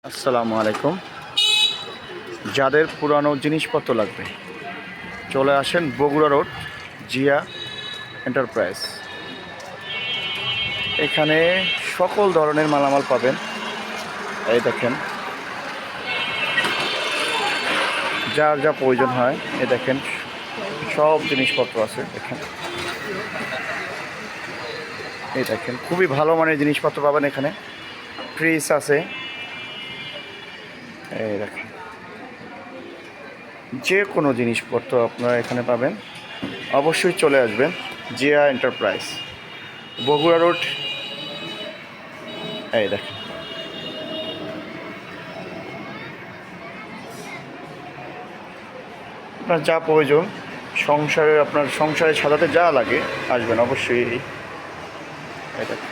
আসসালামু আলাইকুম। যাদের পুরানো জিনিসপত্র লাগবে চলে আসেন বগুড়া রোড জিয়া এন্টারপ্রাইজ। এখানে সকল ধরনের মালামাল পাবেন। এই দেখেন, যার যা প্রয়োজন হয় এই দেখেন সব জিনিসপত্র আছে। দেখেন, এই দেখেন খুবই ভালো মানের জিনিসপত্র পাবেন এখানে। ফ্রিজ আছে, এই দেখেন যে কোনো জিনিসপত্র আপনারা এখানে পাবেন। অবশ্যই চলে আসবেন জিয়া এন্টারপ্রাইজ, বগুড়া রোড। এই দেখেন, আপনার যা প্রয়োজন সংসারে, আপনার সংসারে সাজাতে যা লাগে আসবেন অবশ্যই। এই দেখেন।